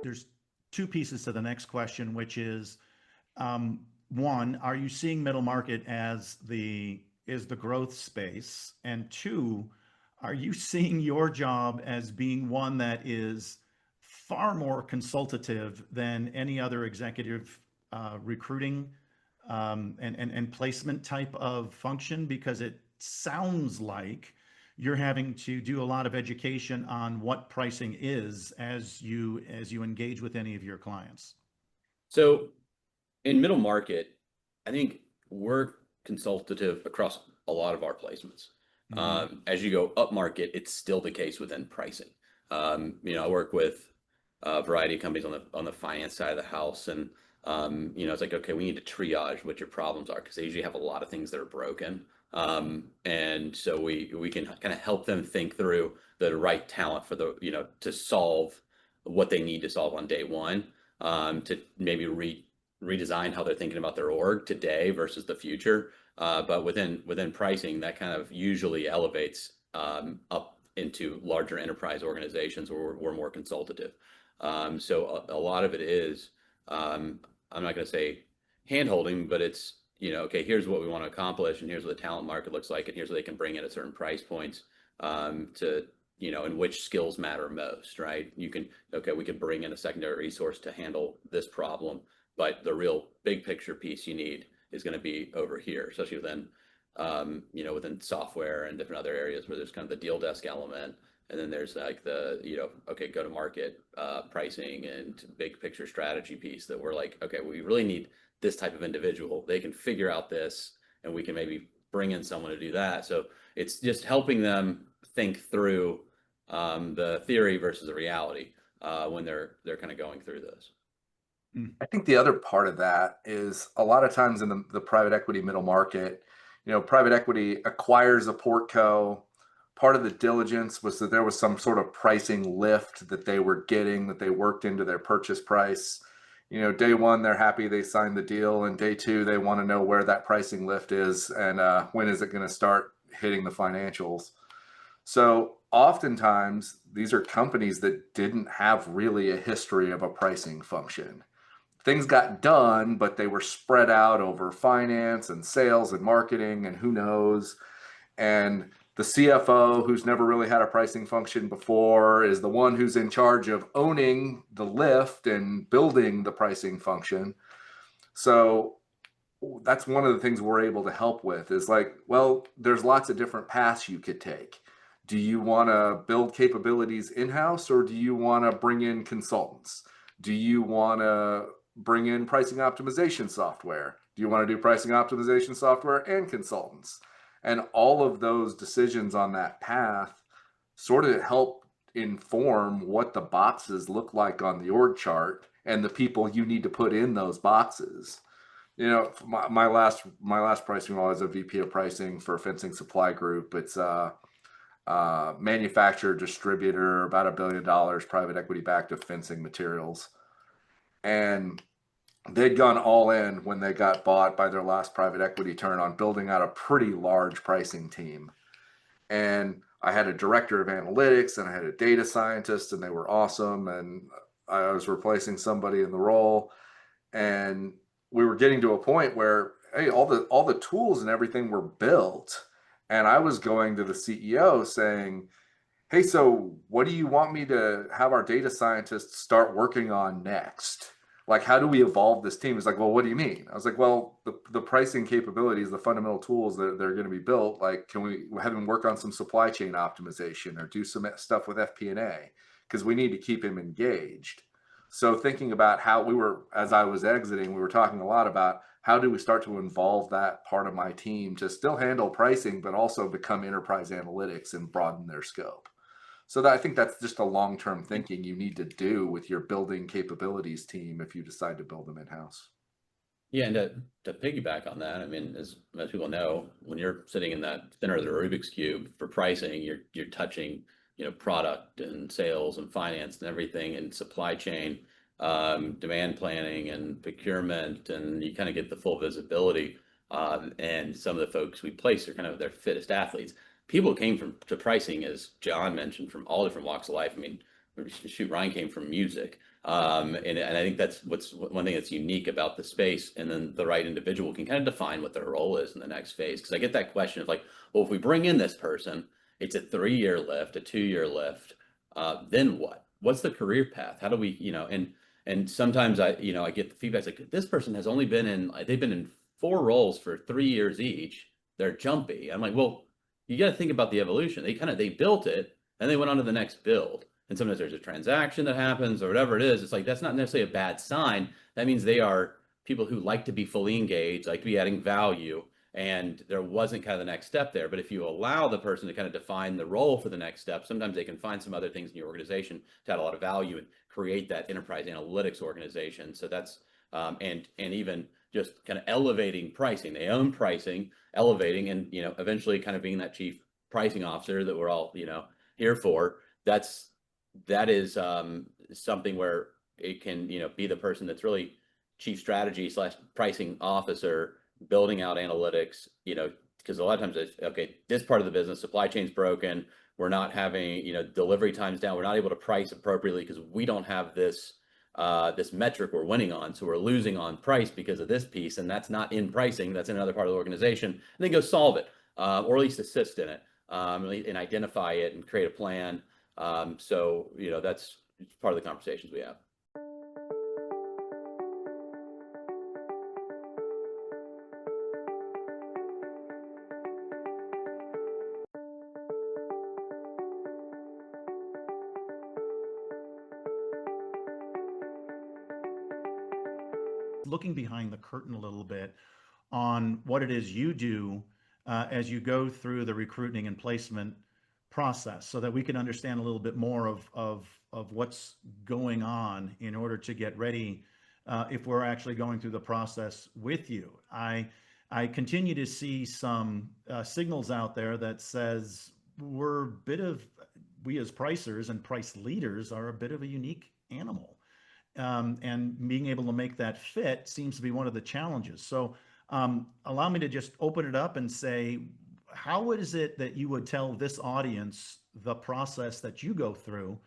there's two pieces to the next question, which is, one, are you seeing middle market as the growth space? And two, are you seeing your job as being one that is far more consultative than any other executive recruiting and placement type of function? Because it sounds like you're having to do a lot of education on what pricing is as you engage with any of your clients. So in middle market, I think we're consultative across a lot of our placements. As you go up market, it's still the case within pricing. I work with a variety of companies on the finance side of the house, and it's like, okay, we need to triage what your problems are because they usually have a lot of things that are broken. And so we can kind of help them think through the right talent for to solve what they need to solve on day one, to maybe redesign how they're thinking about their org today versus the future. But within pricing, that kind of usually elevates up into larger enterprise organizations where we're more consultative. So a lot of it is, I'm not going to say hand-holding, but it's, okay, here's what we want to accomplish, and here's what the talent market looks like, and here's what they can bring in at certain price points, and which skills matter most, right? We can bring in a secondary resource to handle this problem, but the real big picture piece you need is going to be over here, especially within software and different other areas where there's kind of the deal desk element. And then there's like the, go to market pricing and big picture strategy piece that we're like, okay, we really need this type of individual. They can figure out this, and we can maybe bring in someone to do that. So it's just helping them think through the theory versus the reality when they're kind of going through this. I think the other part of that is a lot of times in the private equity middle market, private equity acquires a portco. Part of the diligence was that there was some sort of pricing lift that they were getting, that they worked into their purchase price. Day one, they're happy they signed the deal, and day two, they want to know where that pricing lift is and when is it going to start hitting the financials. So oftentimes, these are companies that didn't have really a history of a pricing function. Things got done, but they were spread out over finance and sales and marketing and who knows. And the CFO, who's never really had a pricing function before, is the one who's in charge of owning the lift and building the pricing function. So that's one of the things we're able to help with is like, well, there's lots of different paths you could take. Do you want to build capabilities in-house, or do you want to bring in consultants? Do you want to bring in pricing optimization software? Do you want to do pricing optimization software and consultants? And all of those decisions on that path sort of help inform what the boxes look like on the org chart and the people you need to put in those boxes. My last pricing role as a VP of pricing for Fencing Supply Group. It's a manufacturer, distributor, about $1 billion, private equity backed of fencing materials. And they'd gone all in when they got bought by their last private equity turn on building out a pretty large pricing team. And I had a director of analytics and I had a data scientist, and they were awesome. And I was replacing somebody in the role. And we were getting to a point where, hey, all the tools and everything were built. And I was going to the CEO saying, hey, so what do you want me to have our data scientists start working on next? Like, how do we evolve this team? It's like, well, what do you mean? I was like, well, the pricing capabilities, the fundamental tools that are going to be built, like, can we have them work on some supply chain optimization or do some stuff with FP&A? Because we need to keep him engaged. So thinking about how as I was exiting, we were talking a lot about how do we start to involve that part of my team to still handle pricing, but also become enterprise analytics and broaden their scope. So I think that's just a long-term thinking you need to do with your building capabilities team if you decide to build them in-house. Yeah, and to piggyback on that, I mean, as most people know, when you're sitting in that center of the Rubik's Cube for pricing, you're touching, product and sales and finance and everything, and supply chain, demand planning and procurement, and you kind of get the full visibility. And some of the folks we place are kind of their fittest athletes. People came to pricing, as Jon mentioned, from all different walks of life. I mean, shoot, Ryan came from music. And I think that's one thing that's unique about the space. And then the right individual can kind of define what their role is in the next phase. Because I get that question of like, well, if we bring in this person, it's a 3-year lift, a 2-year lift. Then what? What's the career path? How do we, and sometimes I get the feedback like this person has only they've been in 4 roles for 3 years each. They're jumpy. I'm like, well, you got to think about the evolution. They built it and they went on to the next build. And sometimes there's a transaction that happens or whatever it is. It's like, that's not necessarily a bad sign. That means they are people who like to be fully engaged, like to be adding value. And there wasn't kind of the next step there. But if you allow the person to kind of define the role for the next step, sometimes they can find some other things in your organization to add a lot of value and create that enterprise analytics organization. So that's, and even just kind of elevating pricing. They own pricing, elevating, and, eventually kind of being that chief pricing officer that we're all, here for. That is something where it can, be the person that's really chief strategy / pricing officer, building out analytics, because a lot of times it's, okay, this part of the business, supply chain's broken. We're not having, delivery times down. We're not able to price appropriately because we don't have this metric we're winning on. So we're losing on price because of this piece. And that's not in pricing. That's in another part of the organization. And then go solve it, or at least assist in it, and identify it and create a plan. So, that's part of the conversations we have. Looking behind the curtain a little bit on what it is you do as you go through the recruiting and placement process, so that we can understand a little bit more of what's going on in order to get ready if we're actually going through the process with you. I continue to see some signals out there that says we as pricers and price leaders are a bit of a unique animal. And being able to make that fit seems to be one of the challenges. So allow me to just open it up and say, how is it that you would tell this audience the process that you go through,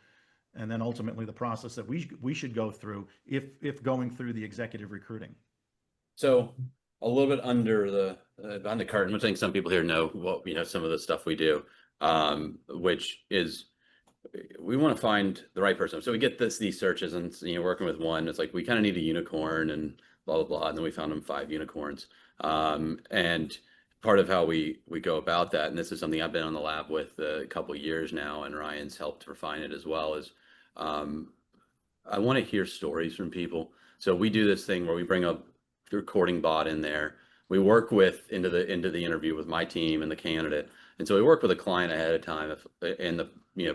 and then ultimately the process that we should go through if going through the executive recruiting? So a little bit under the curtain, which I think some people here know what, some of the stuff we do, which is we want to find the right person. So we get these searches and, working with one, it's like, we kind of need a unicorn and blah, blah, blah. And then we found them 5 unicorns. And part of how we go about that, and this is something I've been on the lab with a couple of years now, and Ryan's helped refine it as well, is I want to hear stories from people. So we do this thing where we bring a recording bot in there. We work into the interview with my team and the candidate. And so we work with a client ahead of time and the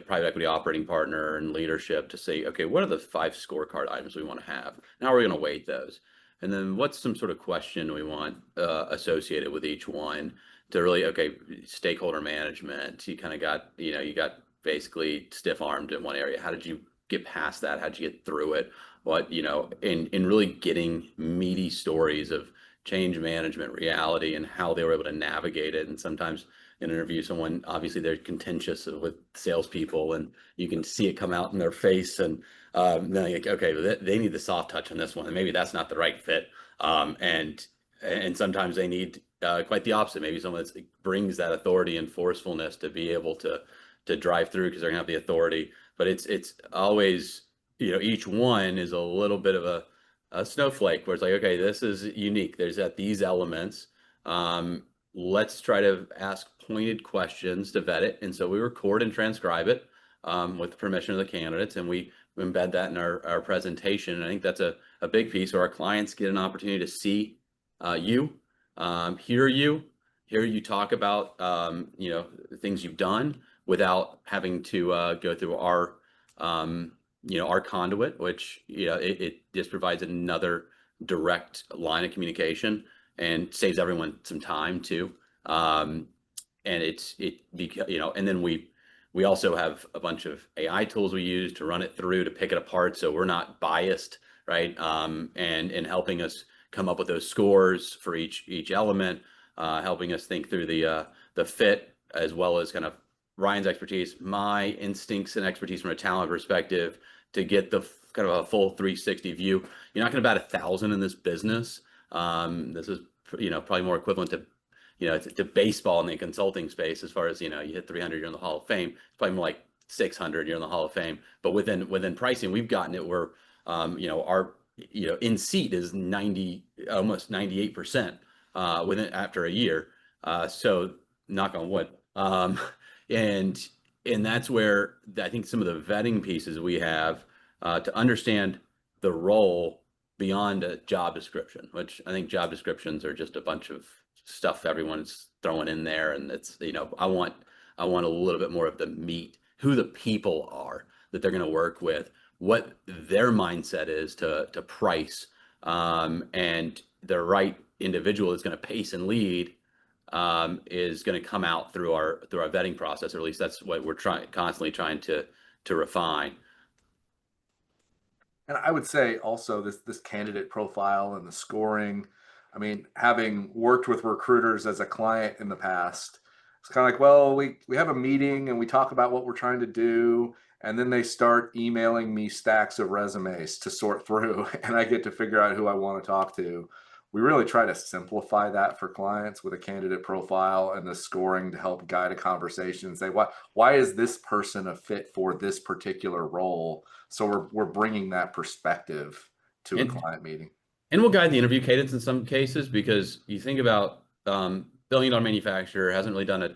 private equity operating partner and leadership to say, okay, what are the 5 scorecard items we want to have? And how are we going to weight those? And then what's some sort of question we want associated with each one to really, okay, stakeholder management. You kind of got, you got basically stiff-armed in one area. How did you get past that? How did you get through it? What, in really getting meaty stories of change management reality and how they were able to navigate it. And sometimes in an interview, someone, obviously they're contentious with salespeople and you can see it come out in their face, and then like, okay, they need the soft touch on this one, and maybe that's not the right fit. And sometimes they need quite the opposite. Maybe someone that brings that authority and forcefulness to be able to drive through because they're gonna have the authority. But it's always, each one is a little bit of a snowflake where it's like, okay, this is unique. There's these elements. Let's try to ask pointed questions to vet it. And so we record and transcribe it with the permission of the candidates, and we embed that in our presentation. And I think that's a big piece where our clients get an opportunity to see you, hear you talk about, the things you've done without having to go through our conduit, which, it just provides another direct line of communication and saves everyone some time too. And and then we also have a bunch of AI tools we use to run it through to pick it apart, so we're not biased, right? And helping us come up with those scores for each element, helping us think through the fit, as well as kind of Ryan's expertise, my instincts and expertise from a talent perspective, to get the kind of a full 360 view. You're not going to bat 1,000 in this business. This is, probably more equivalent to, to baseball in the consulting space, as far as, you hit 300, you're in the Hall of Fame. It's probably more like 600, you're in the Hall of Fame. But within pricing, we've gotten it where, our, in seat is 90, almost 98%, after a year. So knock on wood. And that's where I think some of the vetting pieces we have, to understand the role beyond a job description, which I think job descriptions are just a bunch of stuff everyone's throwing in there. And it's, I want a little bit more of the meat, who the people are that they're going to work with, what their mindset is to price, and the right individual is going to pace and lead, is going to come out through our vetting process, or at least that's what we're constantly trying to refine. And I would say also this candidate profile and the scoring. I mean, having worked with recruiters as a client in the past, it's kind of like, well, we have a meeting and we talk about what we're trying to do, and then they start emailing me stacks of resumes to sort through, and I get to figure out who I want to talk to. We really try to simplify that for clients with a candidate profile and the scoring to help guide a conversation and say, why is this person a fit for this particular role? So we're bringing that perspective to a client meeting. And we'll guide the interview cadence in some cases, because you think about, billion-dollar manufacturer hasn't really done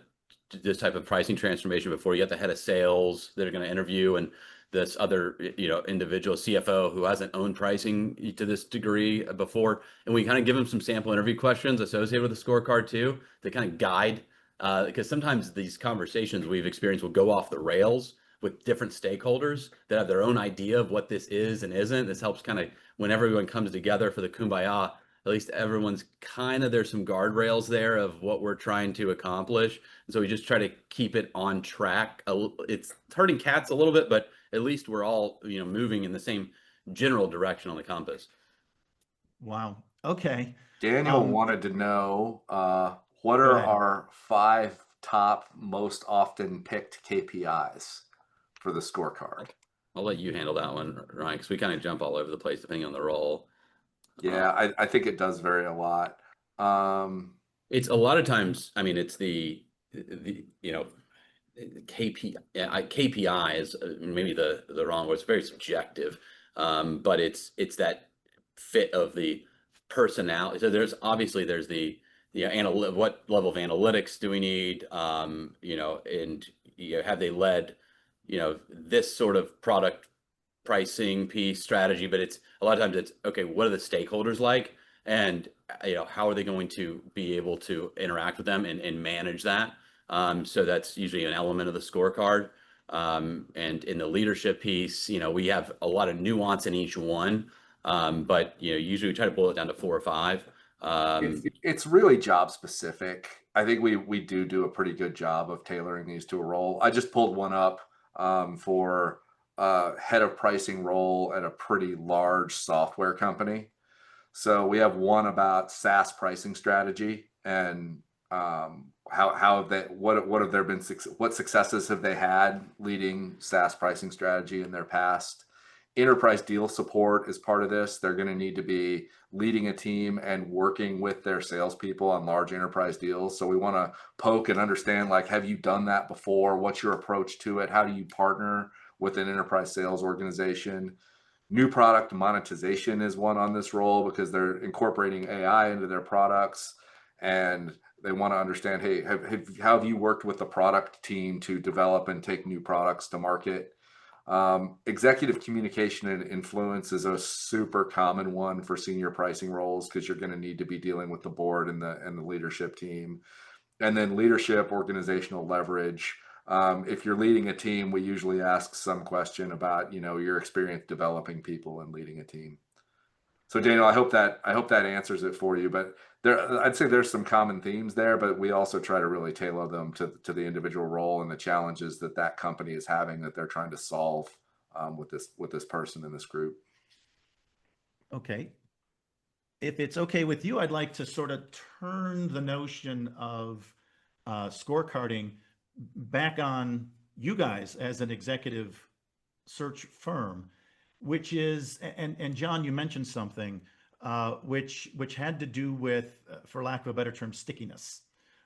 this type of pricing transformation before. You got the head of sales that are going to interview, and this other, individual CFO who hasn't owned pricing to this degree before. And we kind of give them some sample interview questions associated with the scorecard too, to kind of guide, because sometimes these conversations we've experienced will go off the rails with different stakeholders that have their own idea of what this is and isn't. This helps kind of, when everyone comes together for the kumbaya, at least everyone's kind of, there's some guardrails there of what we're trying to accomplish. And so we just try to keep it on track. It's hurting cats a little bit, but at least we're all, moving in the same general direction on the compass. Wow. Okay. Daniel wanted to know, what are our 5 top most often picked KPIs for the scorecard? I'll let you handle that one, Ryan, because we kind of jump all over the place depending on the role. Yeah, I think it does vary a lot. It's a lot of times, I mean, it's the KPI is maybe the wrong word. It's very subjective, but it's that fit of the personality. So there's the what level of analytics do we need, and have they led this sort of product pricing piece strategy. But it's a lot of times it's, okay, what are the stakeholders like, and how are they going to be able to interact with them and manage that. So that's usually an element of the scorecard. And in the leadership piece, we have a lot of nuance in each one, but usually we try to boil it down to 4 or 5. It's really job specific. I think we do a pretty good job of tailoring these to a role. I just pulled one up for head of pricing role at a pretty large software company. So we have one about SaaS pricing strategy and what successes have they had leading SaaS pricing strategy in their past. Enterprise deal support is part of this. They're going to need to be leading a team and working with their salespeople on large enterprise deals. So we want to poke and understand, like, have you done that before? What's your approach to it? How do you partner with an enterprise sales organization? New product monetization is one on this role, because they're incorporating AI into their products, and they want to understand, hey, how have you worked with the product team to develop and take new products to market? Executive communication and influence is a super common one for senior pricing roles, because you're going to need to be dealing with the board and the leadership team. And then leadership, organizational leverage. If you're leading a team, we usually ask some question about, your experience developing people and leading a team. So Daniel, I hope that answers it for you. But I'd say there's some common themes there, but we also try to really tailor them to the individual role and the challenges that company is having, that they're trying to solve with this person in this group. Okay. If it's okay with you, I'd like to sort of turn the notion of scorecarding back on you guys as an executive search firm. which is, and John, you mentioned something, which had to do with, for lack of a better term, stickiness.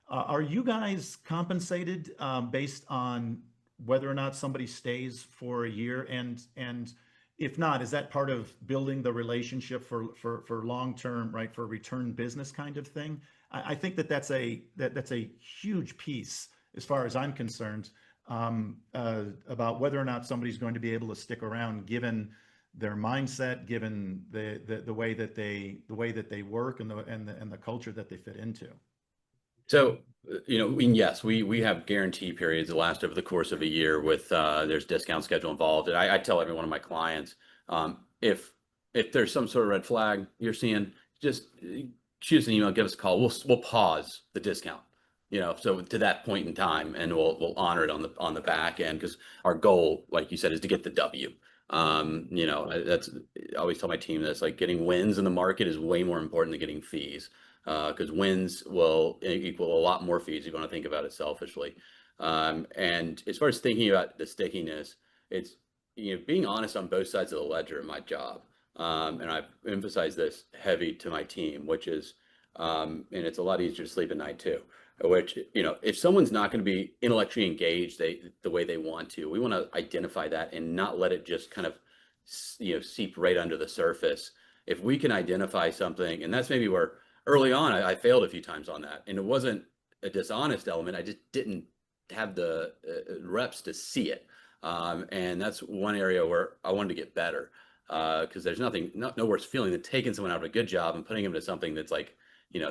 Are you guys compensated based on whether or not somebody stays for a year? And if not, is that part of building the relationship for long term, right? For return business kind of thing? I think that's a huge piece as far as I'm concerned, about whether or not somebody's going to be able to stick around given their mindset, given the way that they work and the culture that they fit into. So, I mean, yes, we have guarantee periods that last over the course of a year with there's discount schedule involved. And I tell every one of my clients, if there's some sort of red flag you're seeing, just shoot us an email, give us a call. We'll pause the discount, so to that point in time, and we'll honor it on the back end, because our goal, like you said, is to get the W. That's, I always tell my team this, like, getting wins in the market is way more important than getting fees, because wins will equal a lot more fees if you want to think about it selfishly. And as far as thinking about the stickiness, it's, being honest on both sides of the ledger in my job. And I've emphasized this heavy to my team, which is, and it's a lot easier to sleep at night too, which, if someone's not going to be intellectually engaged the way they want to, we want to identify that and not let it just kind of, seep right under the surface. If we can identify something, and that's maybe where early on I failed a few times on that, and it wasn't a dishonest element. I just didn't have the reps to see it. And that's one area where I wanted to get better, because there's no worse feeling than taking someone out of a good job and putting them into something that's like,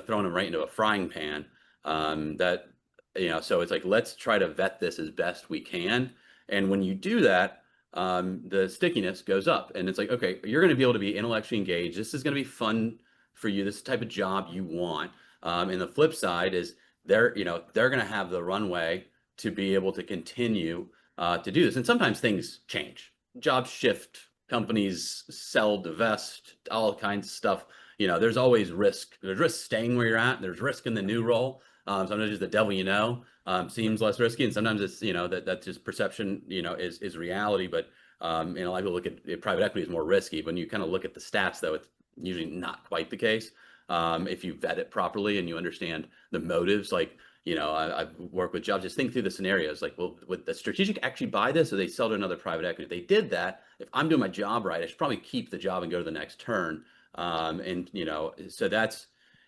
throwing them right into a frying pan. So it's like, let's try to vet this as best we can. And when you do that, the stickiness goes up, and it's like, okay, you're going to be able to be intellectually engaged. This is going to be fun for you. This is the type of job you want. And the flip side is they're going to have the runway to be able to continue to do this. And sometimes things change, jobs shift, companies sell, divest, all kinds of stuff. There's always risk. There's risk staying where you're at. There's risk in the new role. Sometimes just the devil, seems less risky, and sometimes it's, that's just perception, is reality. But a lot of people look at private equity as more risky. When you kind of look at the stats, though, it's usually not quite the case. If you vet it properly and you understand the motives, like, I've worked with jobs, just think through the scenarios, like, well, would the strategic actually buy this, or they sell to another private equity? If they did that, if I'm doing my job right, I should probably keep the job and go to the next turn. So that's,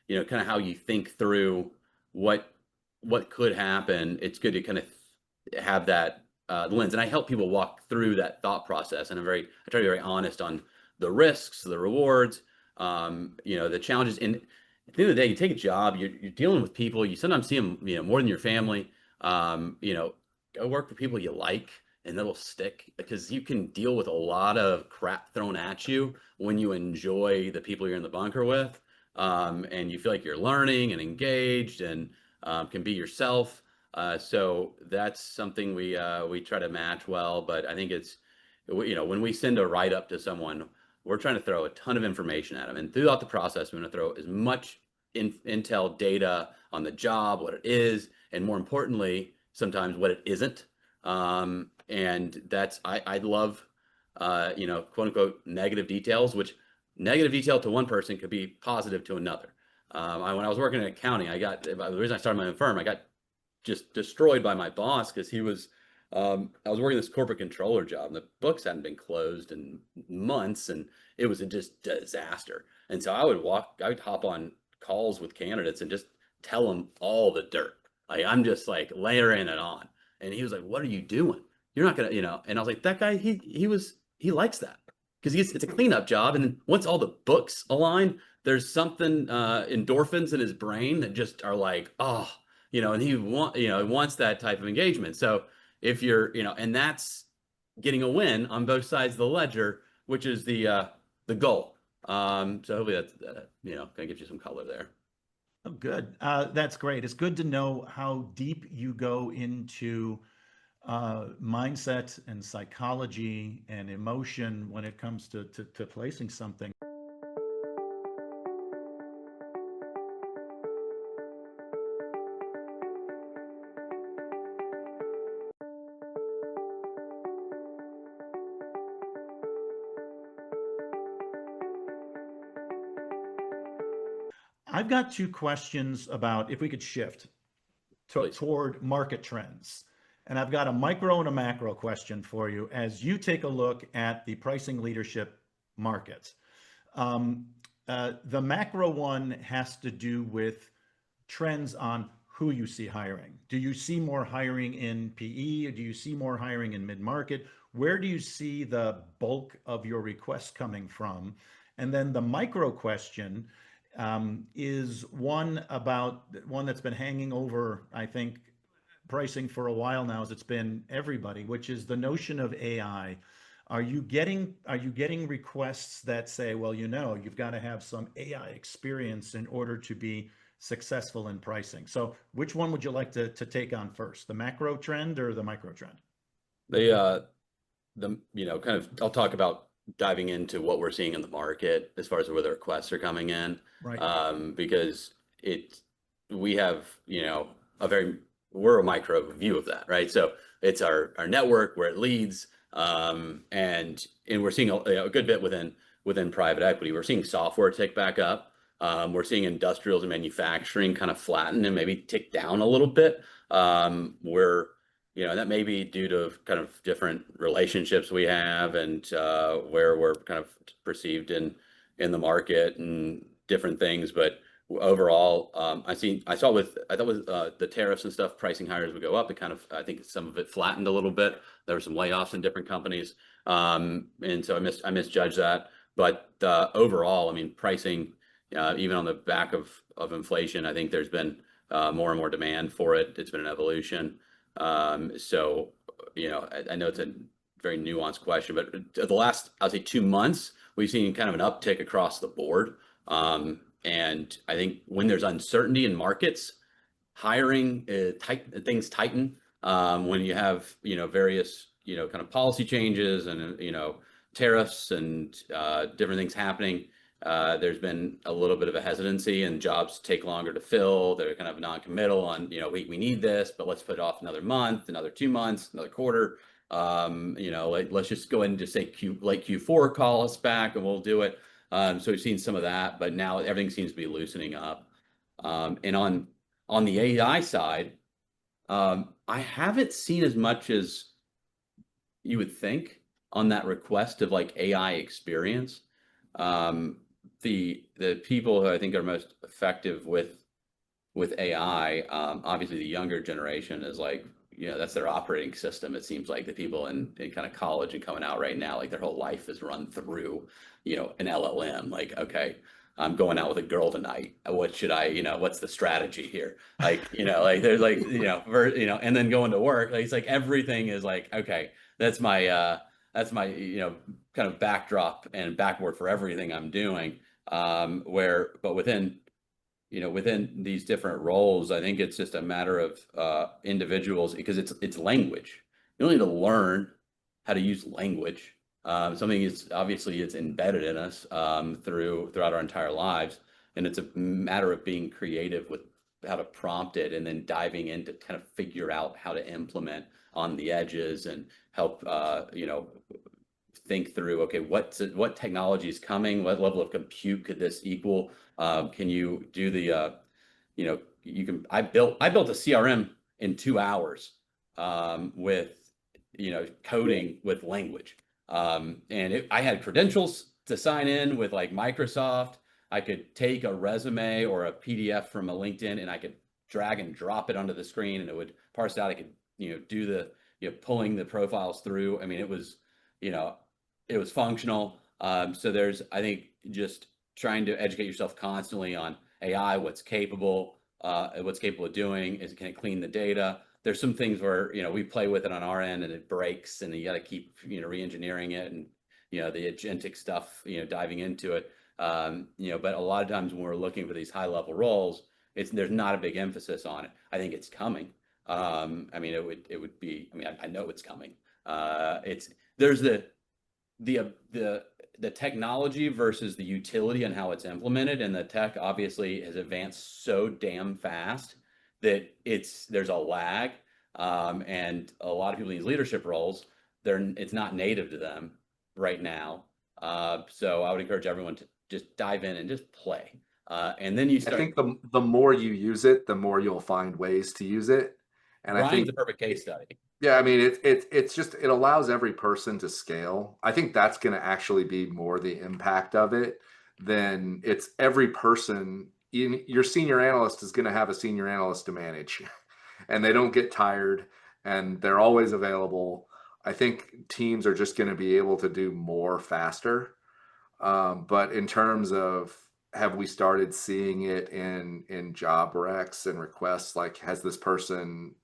kind of how you think through what could happen. It's good to kind of have that lens, and I help people walk through that thought process. And I try to be very honest on the risks, the rewards, the challenges. And at the end of the day, you take a job, you're dealing with people. You sometimes see them, more than your family. Go work for people you like, and that'll stick, because you can deal with a lot of crap thrown at you when you enjoy the people you're in the bunker with, and you feel like you're learning and engaged, and can be yourself. So that's something we try to match well. But I think it's, when we send a write up to someone, we're trying to throw a ton of information at them, and throughout the process, we're going to throw as much intel data on the job, what it is, and more importantly, sometimes what it isn't. And that's, I love, quote unquote, negative details, which negative detail to one person could be positive to another. When I was working in accounting, the reason I started my own firm, I got just destroyed by my boss, because I was working this corporate controller job, and the books hadn't been closed in months, and it was just disaster. And so I would hop on calls with candidates and just tell them all the dirt. Like, I'm just like layering it on. And he was like, "What are you doing? You're not gonna," And I was like, "That guy, he likes that, because it's a cleanup job. And then once all the books align, there's something, endorphins in his brain that just are like, oh, and he wants that type of engagement. So if you're, and that's getting a win on both sides of the ledger, which is the goal. So hopefully that, kind of gives you some color there. Oh, good. That's great. It's good to know how deep you go into mindset and psychology and emotion when it comes to placing something. I've got two questions about if we could shift Please. toward market trends. And I've got a micro and a macro question for you as you take a look at the pricing leadership market. Um, the macro one has to do with trends on who you see hiring. Do you see more hiring in PE? Or do you see more hiring in mid-market? Where do you see the bulk of your requests coming from? And then the micro question is one that's been hanging over, I think, pricing for a while now, as it's been everybody, which is the notion of AI. Are you getting requests that say, well, you've got to have some AI experience in order to be successful in pricing? So which one would you like to take on first, the macro trend or the micro trend? Kind of, I'll talk about diving into what we're seeing in the market as far as where the requests are coming in. Right. Because we have, we're a micro view of that, right? So it's our network where it leads. And we're seeing a good bit within private equity. We're seeing software tick back up. We're seeing industrials and manufacturing kind of flatten and maybe tick down a little bit. That may be due to kind of different relationships we have and where we're kind of perceived in the market and different things. But overall, I thought with the tariffs and stuff, pricing hires would go up. I think some of it flattened a little bit. There were some layoffs in different companies, and so I misjudged that. But overall, I mean, pricing, even on the back of inflation, I think there's been more and more demand for it. It's been an evolution. So I know it's a very nuanced question, but the last, I'll say 2 months, we've seen kind of an uptick across the board. And I think when there's uncertainty in markets, hiring things tighten. When you have various kind of policy changes and tariffs and different things happening, there's been a little bit of a hesitancy and jobs take longer to fill. They're kind of non-committal on we need this, but let's put it off another month, another 2 months, another quarter. Let's just go ahead and just say late Q4, call us back and we'll do it. So we've seen some of that, but now everything seems to be loosening up. And on the AI side, I haven't seen as much as you would think on that request of like AI experience. The people who I think are most effective with AI, obviously the younger generation is like, that's their operating system. It seems like the people in kind of college and coming out right now, like their whole life is run through, an LLM. Like, okay, I'm going out with a girl tonight. What should what's the strategy here? Like, like there's like, and then going to work, like, it's like everything is like, okay, that's my kind of backdrop and backboard for everything I'm doing. But within these different roles, I think it's just a matter of individuals, because it's language. You don't need to learn how to use language. Something is obviously it's embedded in us throughout our entire lives, and it's a matter of being creative with how to prompt it and then diving in to kind of figure out how to implement on the edges and help think through, okay, what technology is coming, what level of compute could this equal? Can you do the I built a CRM in 2 hours with coding with language. And I had credentials to sign in with like Microsoft. I could take a resume or a PDF from a LinkedIn and I could drag and drop it onto the screen and it would parse it out. I could, do the, pulling the profiles through. I mean, it was functional. So there's, I think, just trying to educate yourself constantly on AI, what's capable of doing, can it clean the data? There's some things where, we play with it on our end and it breaks and you got to keep, re-engineering it and, the agentic stuff, diving into it. But a lot of times when we're looking for these high level roles, there's not a big emphasis on it. I think it's coming. I mean, it would be, I mean, I know it's coming. There's the technology versus the utility and how it's implemented, and the tech obviously has advanced so damn fast that there's a lag, and a lot of people in these leadership roles, it's not native to them right now. So I would encourage everyone to just dive in and just play. And then you I start. think the more you use it, the more you'll find ways to use it. And I Ryan's think, a perfect case study. yeah, I mean, it's just, it allows every person to scale. I think that's going to actually be more the impact of it than it's every person. Your senior analyst is going to have a senior analyst to manage, and they don't get tired, and they're always available. I think teams are just going to be able to do more faster. But in terms of, have we started seeing it in job recs and requests? Like, has this person,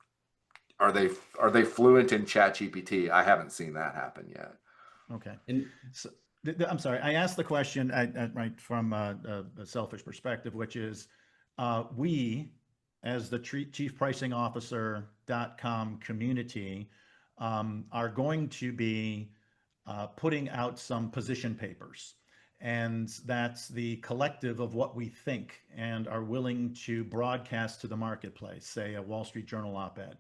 are they fluent in Chat GPT? I haven't seen that happen yet. Okay. And So I'm sorry. I asked the question right from a selfish perspective, which is we, as the Chief Pricing Officer.com community, are going to be putting out some position papers. And that's the collective of what we think and are willing to broadcast to the marketplace, say a Wall Street Journal op-ed.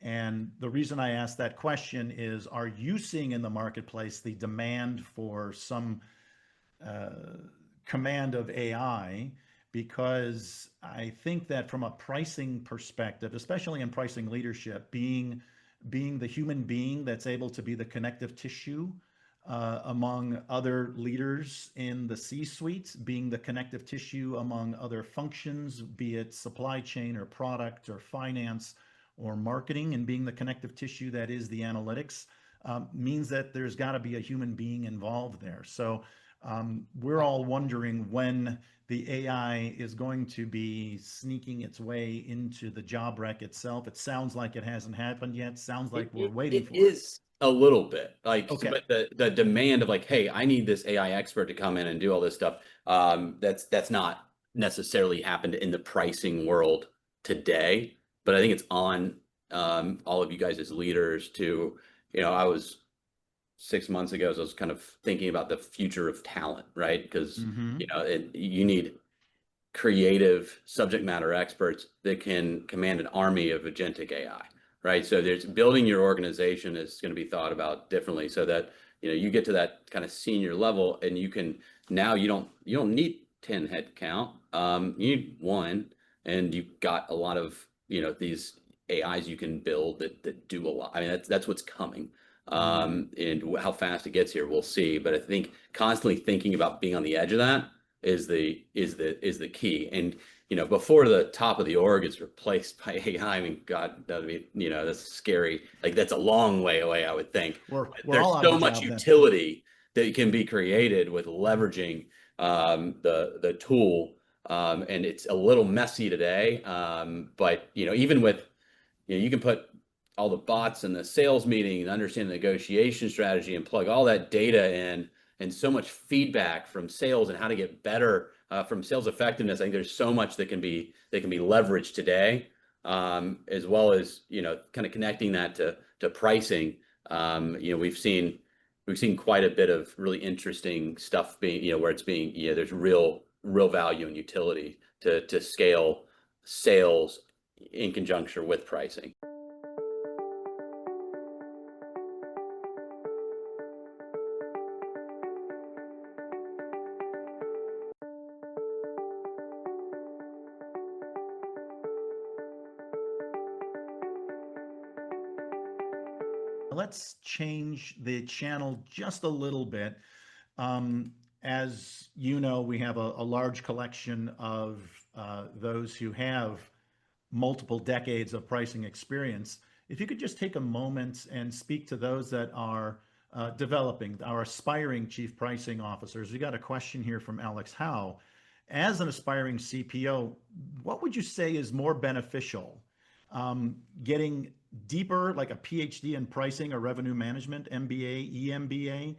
And the reason I asked that question is, are you seeing in the marketplace the demand for some command of AI? Because I think that from a pricing perspective, especially in pricing leadership, being the human being that's able to be the connective tissue among other leaders in the C-suite, being the connective tissue among other functions, be it supply chain or product or finance or marketing, and being the connective tissue that is the analytics, means that there's got to be a human being involved there. So we're all wondering when the AI is going to be sneaking its way into the job rec itself. It sounds like it hasn't happened yet. Sounds like we're waiting for it. It is a little bit like, Okay. but the demand of like, hey, I need this AI expert to come in and do all this stuff. That's not necessarily happened in the pricing world today, but I think it's on all of you guys as leaders to, I was 6 months ago, so I was kind of thinking about the future of talent, right? Because Mm-hmm. you need creative subject matter experts that can command an army of agentic AI, right? So there's building your organization is going to be thought about differently, so that you get to that kind of senior level, and you can now you don't need 10 head count, you need one, and you've got a lot of these AIs you can build that do a lot. I mean, that's what's coming. And how fast it gets here, we'll see. But I think constantly thinking about being on the edge of that is the key. And before the top of the org is replaced by AI, I mean, God, that'd be that's scary. Like, that's a long way away, I would think. We're There's all out so of a much job then. utility that can be created with leveraging the tool, and it's a little messy today. But even with you can put all the bots in the sales meeting and understand the negotiation strategy and plug all that data in, and so much feedback from sales and how to get better from sales effectiveness. I think there's so much that can be leveraged today, as well as kind of connecting that to pricing. We've seen quite a bit of really interesting stuff being where it's being there's real value and utility to scale sales in conjunction with pricing. Let's change the channel just a little bit. As you know, we have a large collection of those who have multiple decades of pricing experience. If you could just take a moment and speak to those that are developing, our aspiring chief pricing officers. We got a question here from Alex Howe. As an aspiring CPO, what would you say is more beneficial? Getting deeper, like a PhD in pricing or revenue management, MBA, EMBA,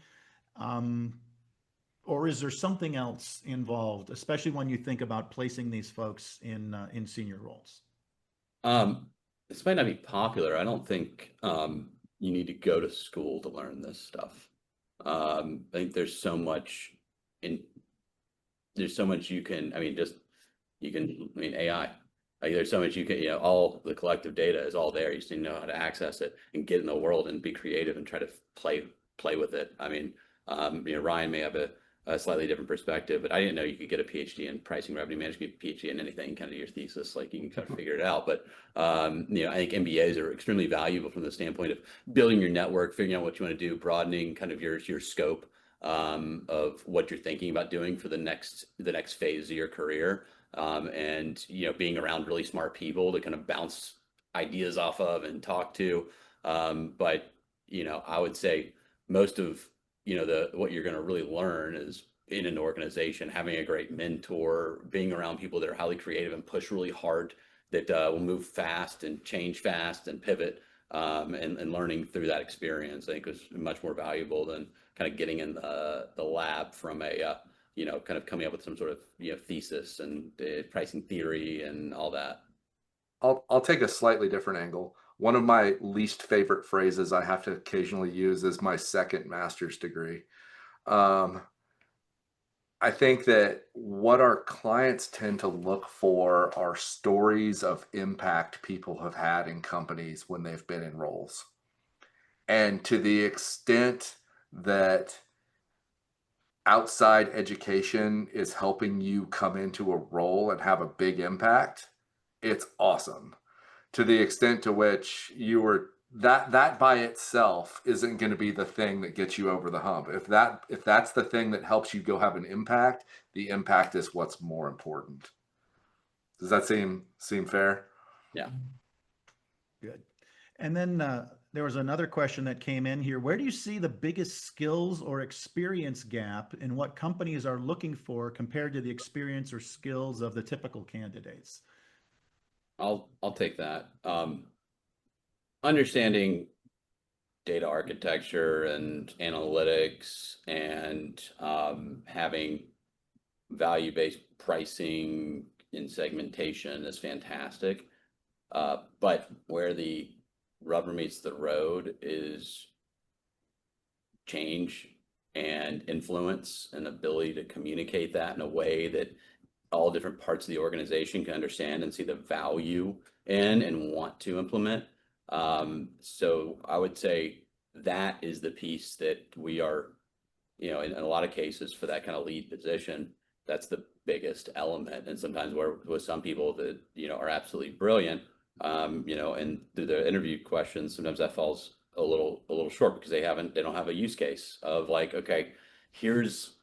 or is there something else involved, especially when you think about placing these folks in senior roles? This might not be popular. I don't think you need to go to school to learn this stuff. I think there's so much you can. I mean, AI. Like, there's so much you can. All the collective data is all there. You just need to know how to access it and get in the world and be creative and try to play with it. I mean, Ryan may have a a slightly different perspective. But I didn't know you could get a PhD in pricing revenue management, PhD in anything, kind of your thesis, like you can kind of figure it out. But I think MBAs are extremely valuable from the standpoint of building your network, figuring out what you want to do, broadening kind of your scope of what you're thinking about doing for the next phase of your career, and being around really smart people to kind of bounce ideas off of and talk to. But I would say most of what you're going to really learn is in an organization, having a great mentor, being around people that are highly creative and push really hard, that will move fast and change fast and pivot, and learning through that experience, I think was much more valuable than kind of getting in the lab from a kind of coming up with some sort of thesis and pricing theory and all that. I'll take a slightly different angle. One of my least favorite phrases I have to occasionally use is my second master's degree. I think that what our clients tend to look for are stories of impact people have had in companies when they've been in roles. And to the extent that outside education is helping you come into a role and have a big impact, it's awesome. To the extent to which you were that by itself isn't going to be the thing that gets you over the hump. If that's the thing that helps you go have an impact, the impact is what's more important. Does that seem fair? Yeah. Good. And then there was another question that came in here. Where do you see the biggest skills or experience gap in what companies are looking for compared to the experience or skills of the typical candidates? I'll take that. Understanding data architecture and analytics, and having value-based pricing and segmentation is fantastic. But where the rubber meets the road is change and influence and ability to communicate that in a way that all different parts of the organization can understand and see the value in and want to implement. So I would say that is the piece that we are, in a lot of cases for that kind of lead position, that's the biggest element. And sometimes with some people that, are absolutely brilliant, and through the interview questions, sometimes that falls a little short because they don't have a use case of like, okay, here's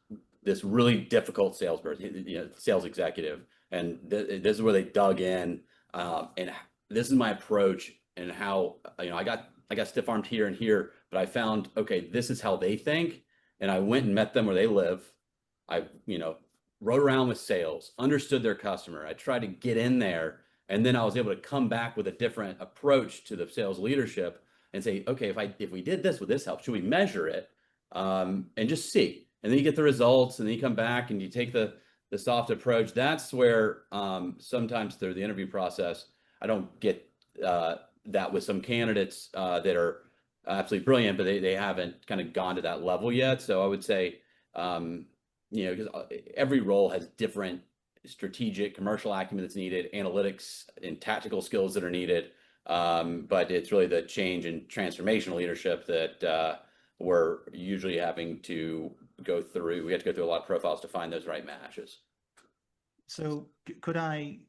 this really difficult salesperson, sales executive, and this is where they dug in, and this is my approach, and how I got stiff-armed here and here, but I found, okay, this is how they think, and I went and met them where they live. I rode around with sales, understood their customer. I tried to get in there, and then I was able to come back with a different approach to the sales leadership and say, okay, if we did this, would this help? Should we measure it, and just see? And then you get the results, and then you come back and you take the soft approach. That's where sometimes through the interview process, I don't get that with some candidates that are absolutely brilliant, but they haven't kind of gone to that level yet. So I would say, because every role has different strategic commercial acumen that's needed, analytics and tactical skills that are needed. But it's really the change and transformational leadership that we're usually having to go through. We have to go through a lot of profiles to find those right matches. So could I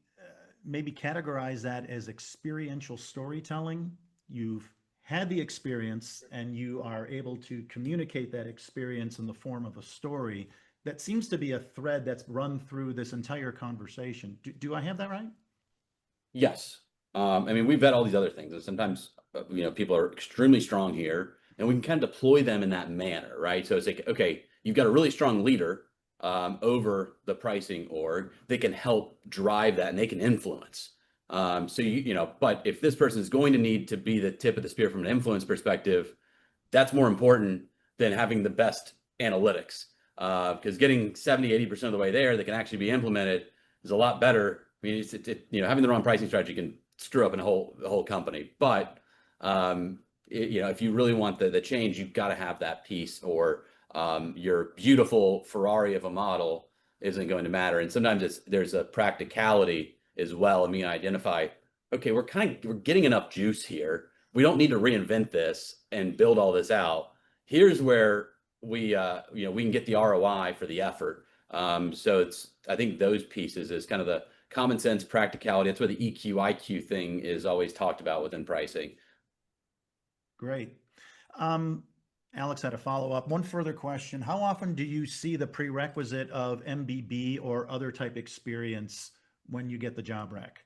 maybe categorize that as experiential storytelling? You've had the experience and you are able to communicate that experience in the form of a story. That seems to be a thread that's run through this entire conversation. Do I have that right? Yes. We've got all these other things, and sometimes people are extremely strong here, and we can kind of deploy them in that manner, right? So it's like, okay, you've got a really strong leader over the pricing org. They can help drive that, and they can influence. So but if this person is going to need to be the tip of the spear from an influence perspective, that's more important than having the best analytics, because getting 70-80% of the way there that can actually be implemented is a lot better. Having the wrong pricing strategy can screw up the whole company. But if you really want the change, you've got to have that piece, or your beautiful Ferrari of a model isn't going to matter. And sometimes there's a practicality as well. Identify, okay, we're getting enough juice here. We don't need to reinvent this and build all this out. Here's where we we can get the ROI for the effort. So I think those pieces is kind of the common sense practicality. That's where the EQ IQ thing is always talked about within pricing. Great. Um, Alex had a follow-up. One further question. How often do you see the prerequisite of MBB or other type experience when you get the job rec?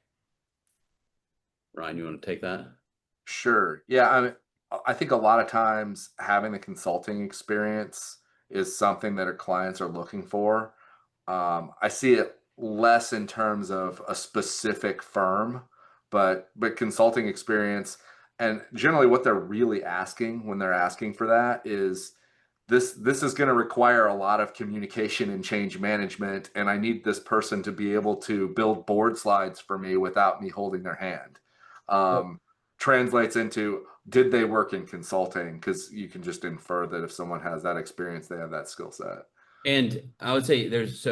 Ryan, you want to take that? Sure. Yeah, I think a lot of times having the consulting experience is something that our clients are looking for. I see it less in terms of a specific firm, but consulting experience, and generally what they're really asking when they're asking for that is this is going to require a lot of communication and change management, and I need this person to be able to build board slides for me without me holding their hand. Well, Translates into, did they work in consulting? Because you can just infer that if someone has that experience, they have that skill set. and I would say there's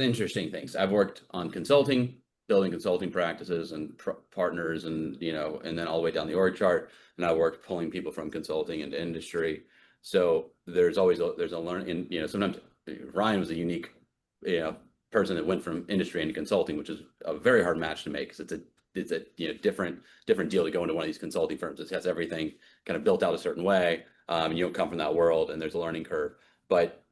interesting things. I've worked on consulting, building consulting practices and partners, and and then all the way down the org chart. And I worked pulling people from consulting into industry. So there's a learn. And sometimes Ryan was a unique person that went from industry into consulting, which is a very hard match to make because it's a different deal to go into one of these consulting firms. It has everything kind of built out a certain way. You don't come from that world, and there's a learning curve. But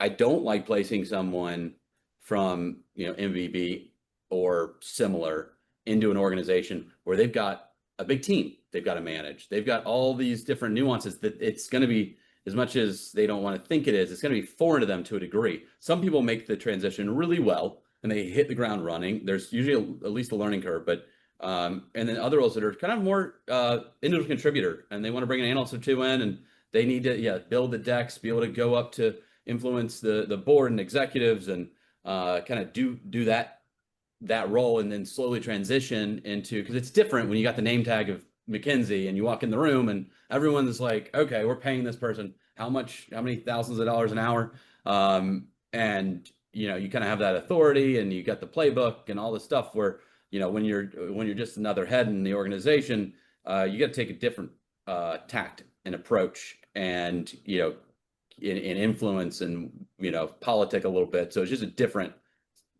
I don't like placing someone from MVB or similar into an organization where they've got a big team they've got to manage. They've got all these different nuances that it's going to be, as much as they don't want to think it is, it's going to be foreign to them to a degree. Some people make the transition really well and they hit the ground running. There's usually at least a learning curve, but and then other roles that are kind of more individual contributor, and they want to bring an analyst or two in, and they need to build the decks, be able to go up to influence the board and executives, and kind of do that role, and then slowly transition into, because it's different when you got the name tag of McKinsey and you walk in the room and everyone's like, okay, we're paying this person how many thousands of dollars an hour, and you kind of have that authority and you got the playbook and all this stuff where when you're just another head in the organization, you got to take a different tact and approach, and in influence and politic a little bit. So it's just a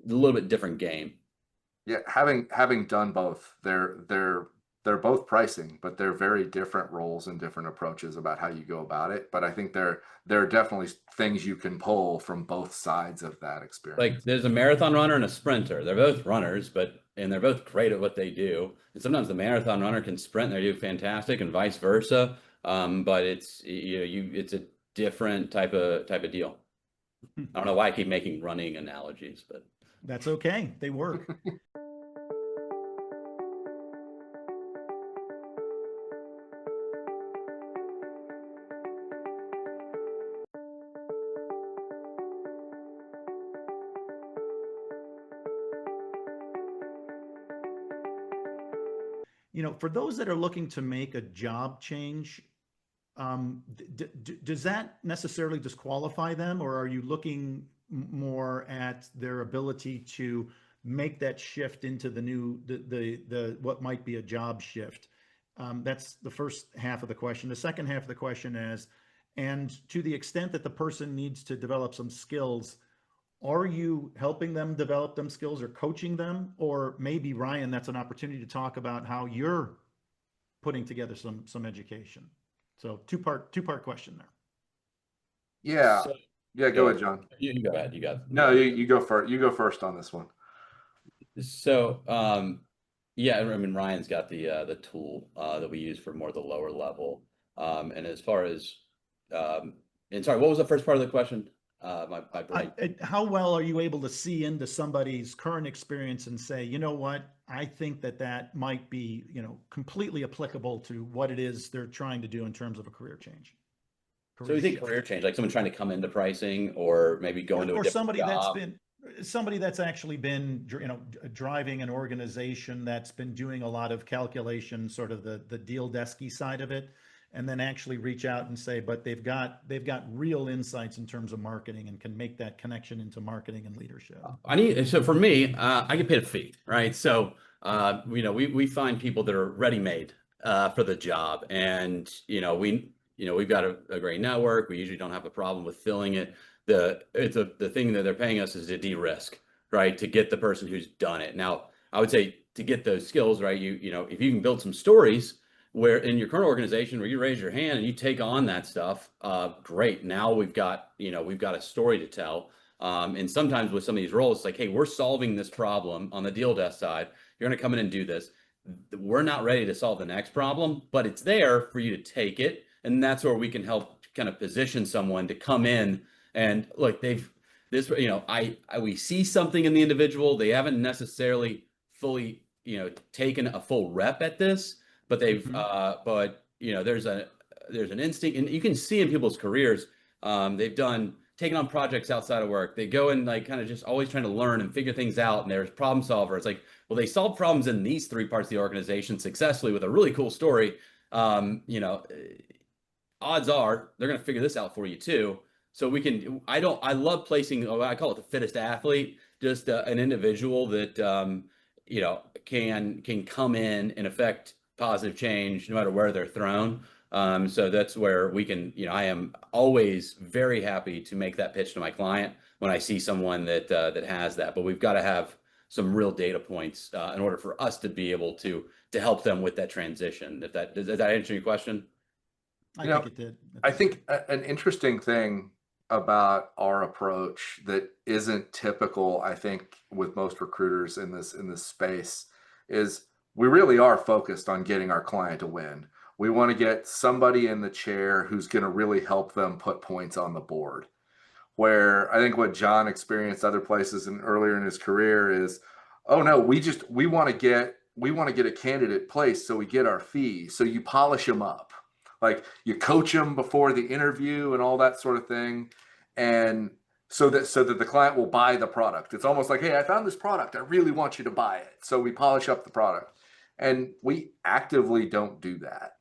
little bit different game. Yeah, having done both, they're both pricing, but they're very different roles and different approaches about how you go about it. But I think there are definitely things you can pull from both sides of that experience. Like there's a marathon runner and a sprinter. They're both runners, and they're both great at what they do. And sometimes the marathon runner can sprint and they do fantastic, and vice versa. But it's it's a different type of deal. I don't know why I keep making running analogies, but that's okay. They work. For those that are looking to make a job change, does that necessarily disqualify them, or are you looking more at their ability to make that shift into the what might be a job shift? That's the first half of the question. The second half of the question is, and to the extent that the person needs to develop some skills, are you helping them develop them skills or coaching them? Or maybe, Ryan, that's an opportunity to talk about how you're putting together some education. So two-part question there. Yeah. So, yeah, go ahead, John. You go ahead. You got No, you go first. You go first on this one. So yeah, I mean Ryan's got the tool that we use for more the lower level. And as far as and sorry, what was the first part of the question? My brain. How well are you able to see into somebody's current experience and say, you know what, I think that might be, completely applicable to what it is they're trying to do in terms of a career change? So you think career change, like someone trying to come into pricing, or maybe go into a different somebody job? that's actually been, driving an organization that's been doing a lot of calculation, sort of the deal desky side of it, and then actually reach out and say, but they've got real insights in terms of marketing and can make that connection into marketing and leadership. So for me, I get paid a fee, right? So we find people that are ready-made for the job, and we've got a great network. We usually don't have a problem with filling it. The thing that they're paying us is to de-risk, right? To get the person who's done it. Now, I would say to get those skills, right? If you can build some stories where in your current organization where you raise your hand and you take on that stuff, great. Now we've got a story to tell. And sometimes with some of these roles, it's like, hey, we're solving this problem on the deal desk side. You're going to come in and do this. We're not ready to solve the next problem, but it's there for you to take it. And that's where we can help kind of position someone to come in and look, we see something in the individual. They haven't necessarily fully, taken a full rep at this, but there's an instinct, and you can see in people's careers, they've taken on projects outside of work. They go and like kind of just always trying to learn and figure things out. And there's problem solver. It's like, well, they solve problems in these 3 parts of the organization successfully with a really cool story. Odds are they're going to figure this out for you too. So I love placing, I call it the fittest athlete, just an individual that, can come in and affect positive change no matter where they're thrown. So that's where we can, I am always very happy to make that pitch to my client when I see someone that has that. But we've got to have some real data points in order for us to be able to help them with that transition. Does that answer your question? I think it did. I think an interesting thing about our approach that isn't typical, I think, with most recruiters in this space is we really are focused on getting our client to win. We want to get somebody in the chair who's going to really help them put points on the board. Where I think what Jon experienced other places and earlier in his career is, oh no, we want to get a candidate placed so we get our fee. So you polish them up. Like you coach them before the interview and all that sort of thing. And so that the client will buy the product. It's almost like, hey, I found this product. I really want you to buy it. So we polish up the product. And we actively don't do that.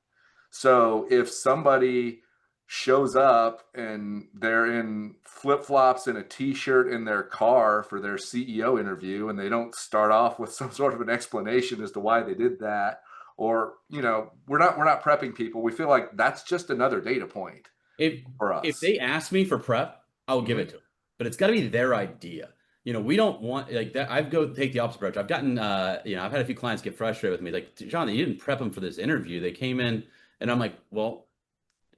So if somebody shows up and they're in flip-flops and a t-shirt in their car for their CEO interview, and they don't start off with some sort of an explanation as to why they did that, or, we're not prepping people. We feel like that's just another data point for us. If they ask me for prep, I'll give it to them, but it's got to be their idea. We don't want like that. I've take the opposite approach. I've gotten, I've had a few clients get frustrated with me. Like, Jon, you didn't prep them for this interview. They came in and I'm like, well,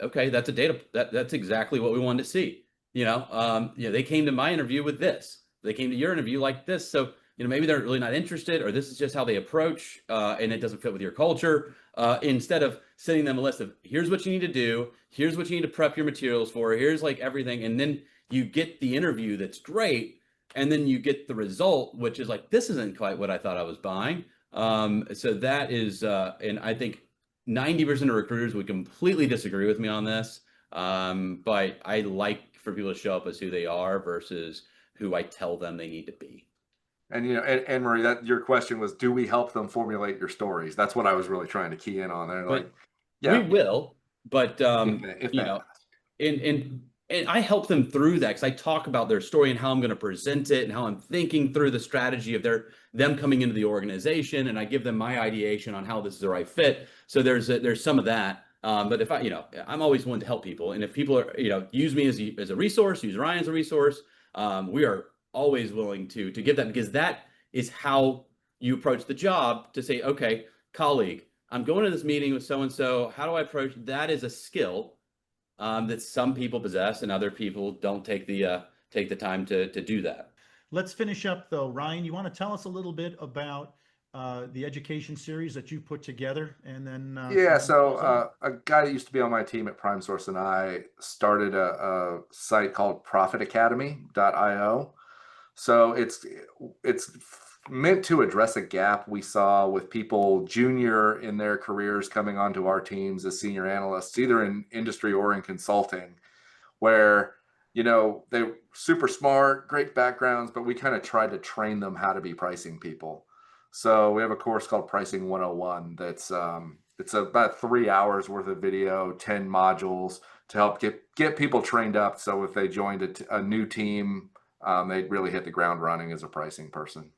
okay, that's that's exactly what we wanted to see. They came to my interview with this. They came to your interview like this. So, maybe they're really not interested, or this is just how they approach, and it doesn't fit with your culture. Instead of sending them a list of here's what you need to do, here's what you need to prep your materials for, here's like everything, and then you get the interview that's great, and then you get the result, which is like, this isn't quite what I thought I was buying. So that is, and I think 90% of recruiters would completely disagree with me on this. But I like for people to show up as who they are versus who I tell them they need to be. And, Anne Marie, that your question was, do we help them formulate your stories? That's what I was really trying to key in on there. Like, yeah, we will, but, if and I help them through that because I talk about their story and how I'm going to present it and how I'm thinking through the strategy of them coming into the organization, and I give them my ideation on how this is the right fit. So there's some of that. But if I'm always willing to help people, and if people are, use me as a resource, use Ryan as a resource, we are always willing to give that, because that is how you approach the job to say, okay, colleague, I'm going to this meeting with so-and-so. How do I approach? That is a skill that some people possess and other people don't take the time to do that. Let's finish up though. Ryan, you want to tell us a little bit about the education series that you put together, and then so a guy that used to be on my team at Prime Source and I started a site called profitacademy.io. So it's meant to address a gap we saw with people junior in their careers coming onto our teams as senior analysts, either in industry or in consulting, where they're super smart, great backgrounds, but we kind of tried to train them how to be pricing people. So we have a course called Pricing 101 that's it's about 3 hours worth of video, 10 modules to help get people trained up, so if they joined a new team, they'd really hit the ground running as a pricing person.